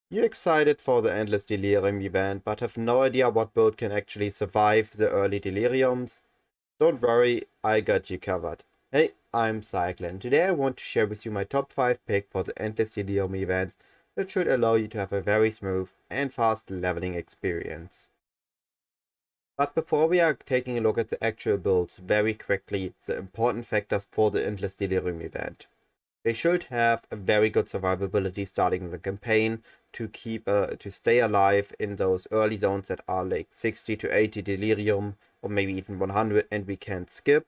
You're excited for the Endless Delirium event, but have no idea what build can actually survive the early Deliriums? Don't worry, I got you covered. Hey, I'm Cyclon. Today I want to share with you my top 5 pick for the Endless Delirium event that should allow you to have a very smooth and fast leveling experience. But before we are taking a look at the actual builds, very quickly, the important factors for the Endless Delirium event. They should have a very good survivability starting the campaign to stay alive in those early zones that are like 60 to 80 delirium or maybe even 100 and we can't skip.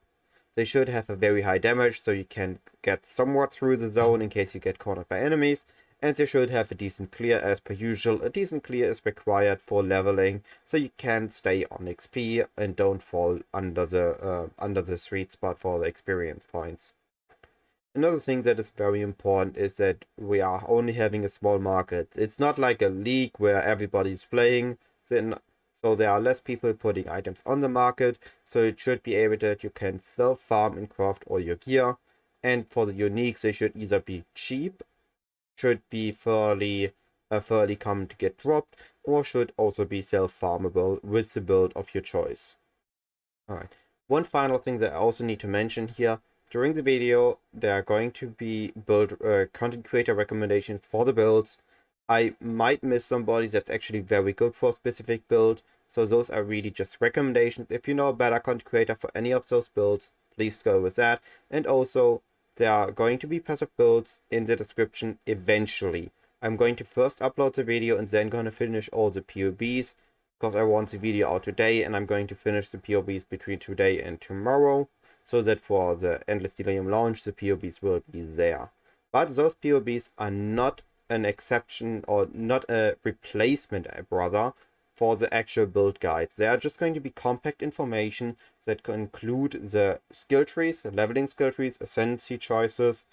They should have a very high damage so you can get somewhat through the zone in case you get cornered by enemies. And they should have a decent clear as per usual. A decent clear is required for leveling so you can stay on XP and don't fall under the sweet spot for the experience points. Another thing that is very important is that we are only having a small market. It's not like a league where everybody's playing, so there are less people putting items on the market, so it should be able that you can self farm and craft all your gear. And for the uniques, they should either be cheap, should be fairly common to get dropped, or should also be self farmable with the build of your choice. Alright, one final thing that I also need to mention here. During the video, there are going to be content creator recommendations for the builds. I might miss somebody that's actually very good for a specific build, so those are really just recommendations. If you know a better content creator for any of those builds, please go with that. And also, there are going to be passive builds in the description eventually. I'm going to first upload the video and then going to finish all the PoBs, because I want the video out today and I'm going to finish the PoBs between today and tomorrow, so that for the Endless Delirium launch the PoBs will be there. But those PoBs are not an exception or not a replacement, rather, for the actual build guide. They are just going to be compact information that can include the skill trees, the leveling skill trees, ascendancy choices,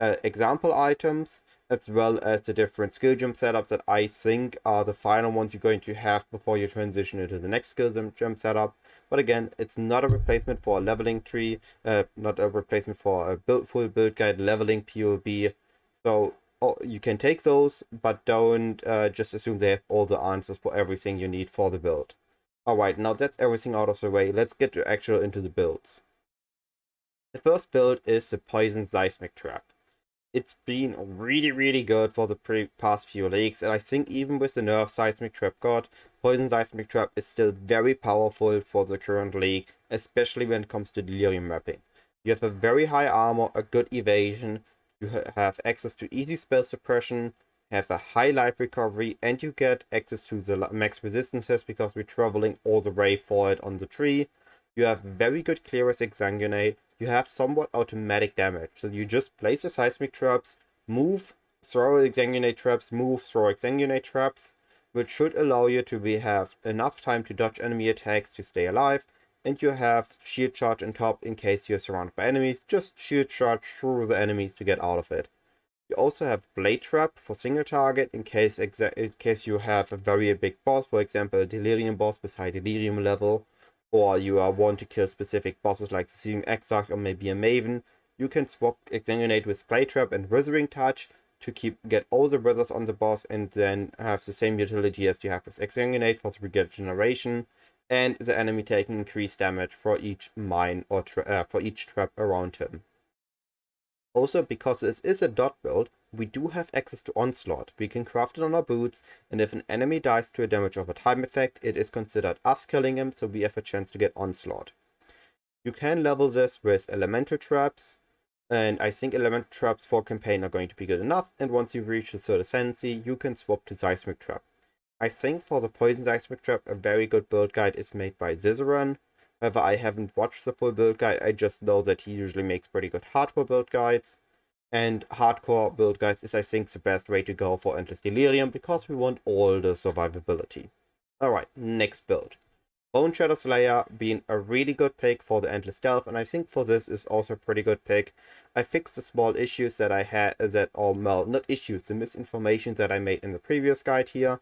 example items, as well as the different skill gem setups that I think are the final ones you're going to have before you transition into the next skill gem setup. But again, it's not a replacement for a leveling tree, not a replacement for a full build guide leveling PoB. So you can take those, but don't just assume they have all the answers for everything you need for the build. Alright, now that's everything out of the way, let's get into the builds. The first build is the Poison Seismic Trap. It's been really good for the past few leagues, and I think even with the nerf Seismic Trap got, Poison Seismic Trap is still very powerful for the current league, especially when it comes to Delirium mapping. You have a very high armor, a good evasion, you have access to easy spell suppression, have a high life recovery, and you get access to the max resistances because we're traveling all the way for it on the tree. You have very good clear as Exsanguinate. You have somewhat automatic damage. So you just place the Seismic traps, move, throw Exsanguinate traps, move, throw Exsanguinate traps, which should allow you to have enough time to dodge enemy attacks to stay alive. And you have shield charge on top in case you're surrounded by enemies. Just shield charge through the enemies to get out of it. You also have Blade Trap for single target in case you have a very big boss, for example a Delirium boss with high Delirium level, or you want to kill specific bosses like the Searing Exarch or maybe a Maven. You can swap Exsanguinate with Blade Trap and Withering Touch to get all the withers on the boss and then have the same utility as you have with Exsanguinate for the regeneration, and the enemy taking increased damage for each mine or for each trap around him. Also, because this is a dot build, we do have access to Onslaught. We can craft it on our boots, and if an enemy dies to a damage over time effect, it is considered us killing him, so we have a chance to get Onslaught. You can level this with Elemental Traps, and I think Elemental Traps for campaign are going to be good enough, and once you reach the third ascendancy, you can swap to Seismic Trap. I think for the Poison Seismic Trap, a very good build guide is made by Zizaran. However, I haven't watched the full build guide, I just know that he usually makes pretty good hardcore build guides. And hardcore build guides is, I think, the best way to go for Endless Delirium, because we want all the survivability. Alright, next build. Boneshatter Slayer being a really good pick for the Endless Stealth, and I think for this is also a pretty good pick. I fixed the small issues that I had, not issues, the misinformation that I made in the previous guide here.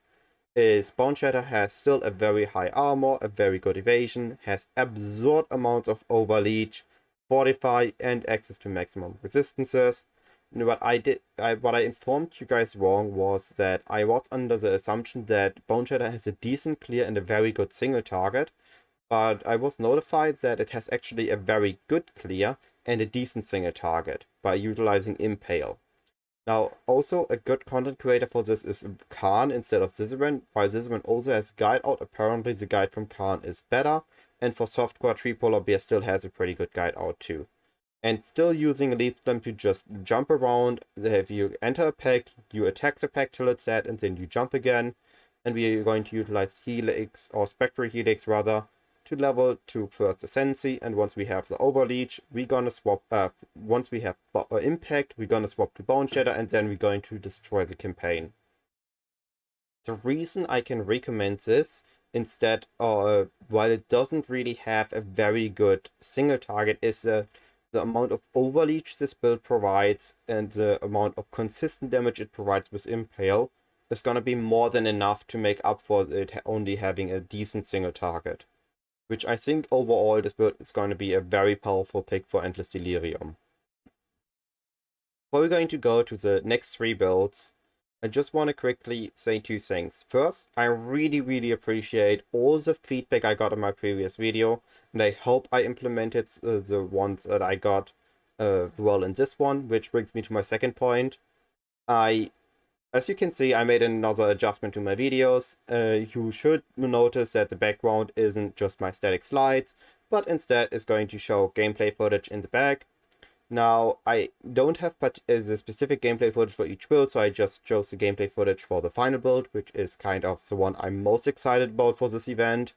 Is Boneshatter has still a very high armor, a very good evasion, has absurd amounts of overleech, fortify, and access to maximum resistances. what I informed you guys wrong was that I was under the assumption that Boneshatter has a decent clear and a very good single target, but I was notified that it has actually a very good clear and a decent single target by utilizing Impale. Now, also a good content creator for this is Khan instead of Zizaran. While Zizaran also has a guide out, apparently the guide from Khan is better, and for softcore Tripolar Bear still has a pretty good guide out too. And still using leads them to just jump around. If you enter a pack, you attack the pack till it's dead, and then you jump again. And we are going to utilize Helix, or Spectral Helix rather, to level to first Ascendancy. And once we have the Overleech, we're gonna swap, once we have Impact, we're gonna swap to Boneshatter, and then we're going to destroy the campaign. The reason I can recommend this instead, while it doesn't really have a very good single target, is the amount of overleech this build provides and the amount of consistent damage it provides with Impale is going to be more than enough to make up for it only having a decent single target. Which I think overall this build is going to be a very powerful pick for Endless Delirium. Before we're going to go to the next 3 builds, I just want to quickly say 2 things. First, I really appreciate all the feedback I got on my previous video, and I hope I implemented the ones that I got well in this one, which brings me to my second point. As you can see, I made another adjustment to my videos. You should notice that the background isn't just my static slides, but instead is going to show gameplay footage in the back. Now, I don't have the specific gameplay footage for each build, so I just chose the gameplay footage for the final build, which is kind of the one I'm most excited about for this event.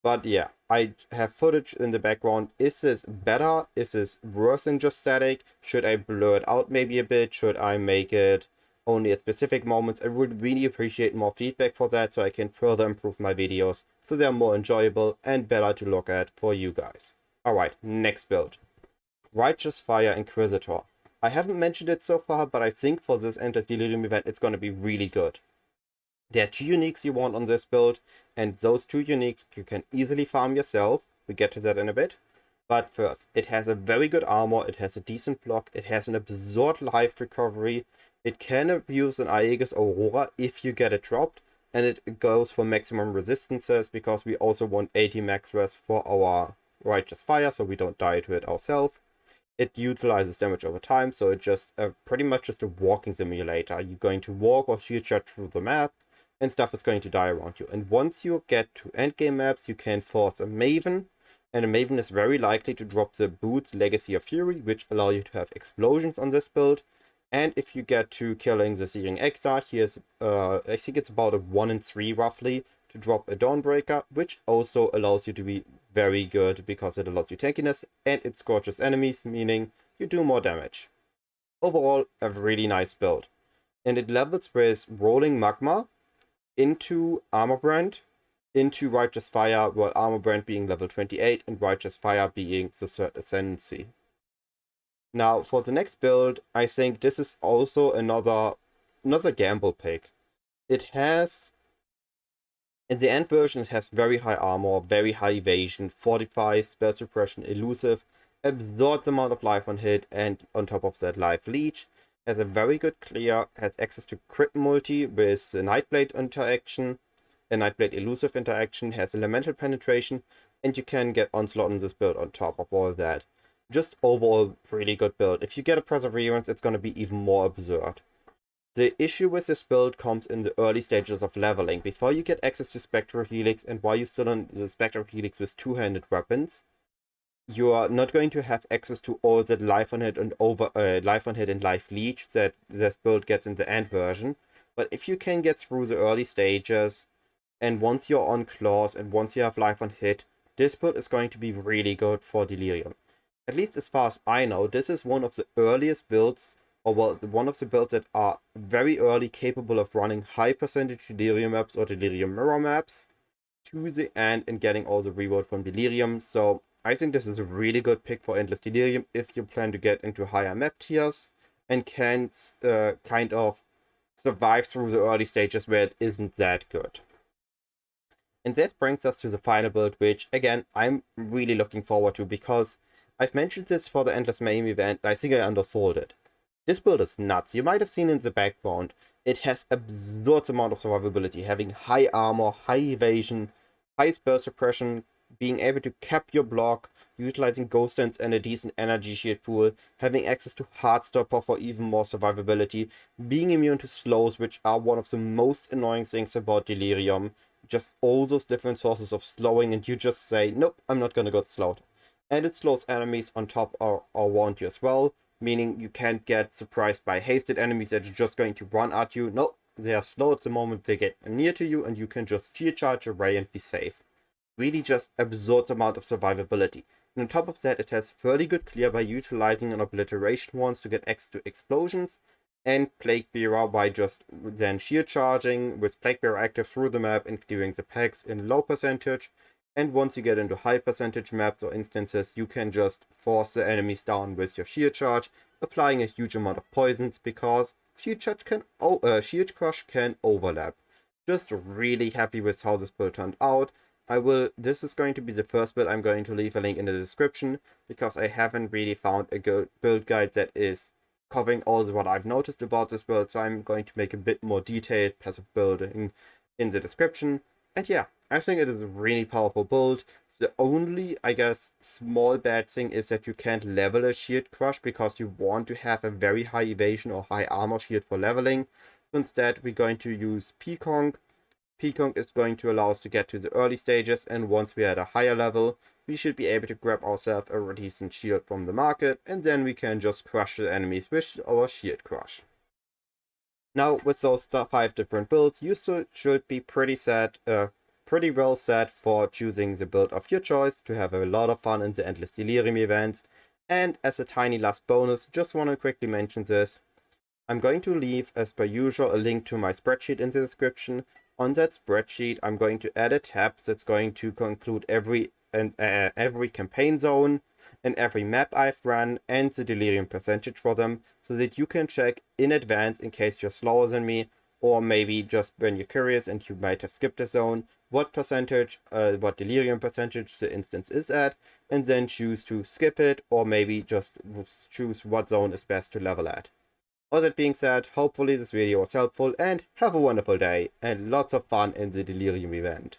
But yeah, I have footage in the background. Is this better? Is this worse than just static? Should I blur it out maybe a bit? Should I make it only at specific moments? I would really appreciate more feedback for that so I can further improve my videos so they're more enjoyable and better to look at for you guys. Alright, next build. Righteous Fire Inquisitor. I haven't mentioned it so far, but I think for this Endless Delirium event it's going to be really good. There are 2 uniques you want on this build, and those 2 uniques you can easily farm yourself. We get to that in a bit. But first, it has a very good armor, it has a decent block, it has an absurd life recovery, it can abuse an Aegis Aurora if you get it dropped, and it goes for maximum resistances because we also want 80 max res for our Righteous Fire, so we don't die to it ourselves. It utilizes damage over time, so it's just pretty much just a walking simulator. You're going to walk or shield charge through the map, and stuff is going to die around you. And once you get to endgame maps, you can force a Maven, and a Maven is very likely to drop the Boots Legacy of Fury, which allow you to have explosions on this build. And if you get to killing the Searing Exarch, here's, I think it's about a 1 in 3 roughly, to drop a Dawnbreaker, which also allows you to be very good because it allows you tankiness and it scorches enemies, meaning you do more damage. Overall, a really nice build. And it levels with Rolling Magma into Armor Brand, into Righteous Fire, while Armor Brand being level 28 and Righteous Fire being the 3rd Ascendancy. Now, for the next build, I think this is also another gamble pick. It has, in the end version, it has very high armor, very high evasion, fortify, spell suppression, elusive, absurd amount of life on hit, and on top of that, life leech. Has a very good clear, has access to crit multi with the Nightblade interaction, a Nightblade elusive interaction, has elemental penetration, and you can get onslaught on this build on top of all that. Just overall, really good build. If you get a Perseverance, it's going to be even more absurd. The issue with this build comes in the early stages of leveling. Before you get access to Spectral Helix, and while you're still on the Spectral Helix with 2-handed weapons, you are not going to have access to all that life on hit and life on hit and life leech that this build gets in the end version. But if you can get through the early stages, and once you're on claws and once you have life on hit, this build is going to be really good for Delirium. At least as far as I know, this is one of the earliest builds, or well, one of the builds that are very early capable of running high percentage Delirium maps or Delirium mirror maps to the end and getting all the reward from Delirium. So I think this is a really good pick for Endless Delirium if you plan to get into higher map tiers and can kind of survive through the early stages where it isn't that good. And this brings us to the final build, which again, I'm really looking forward to because I've mentioned this for the Endless Mayhem event, and I think I undersold it. This build is nuts. You might have seen in the background, it has absurd amount of survivability, having high armor, high evasion, high spell suppression, being able to cap your block, utilizing ghost dance and a decent energy shield pool, having access to Heartstopper for even more survivability, being immune to slows, which are one of the most annoying things about Delirium. Just all those different sources of slowing, and you just say, nope, I'm not gonna get slowed. And it slows enemies on top or around you as well, meaning you can't get surprised by hasted enemies that are just going to run at you. No, they are slowed the moment they get near to you, and you can just shield charge away and be safe. Really just absurd amount of survivability. And on top of that, it has fairly good clear by utilizing an obliteration once to get access to explosions, and Plague Bearer by just then shield charging with Plague Bearer active through the map and clearing the packs in low percentage. And once you get into high percentage maps or instances, you can just force the enemies down with your shield charge, applying a huge amount of poisons because shield crush can overlap. Just really happy with how this build turned out. This is going to be the first build I'm going to leave a link in the description, because I haven't really found a good build guide that is covering all what I've noticed about this build, so I'm going to make a bit more detailed passive building in the description. And yeah, I think it is a really powerful build. The only, I guess, small bad thing is that you can't level a shield crush because you want to have a very high evasion or high armor shield for leveling. So instead, we're going to use Peaconk. Peaconk is going to allow us to get to the early stages, and once we're at a higher level, we should be able to grab ourselves a decent shield from the market, and then we can just crush the enemies with our shield crush. Now, with those 5 different builds, you should be pretty well set for choosing the build of your choice to have a lot of fun in the Endless Delirium event. And as a tiny last bonus, just want to quickly mention this. I'm going to leave, as per usual, a link to my spreadsheet in the description. On that spreadsheet, I'm going to add a tab that's going to conclude every campaign zone and every map I've run and the Delirium percentage for them, so that you can check in advance in case you're slower than me, or maybe just when you're curious and you might have skipped a zone, what Delirium percentage the instance is at, and then choose to skip it, or maybe just choose what zone is best to level at. All that being said, hopefully this video was helpful, and have a wonderful day and lots of fun in the Delirium event.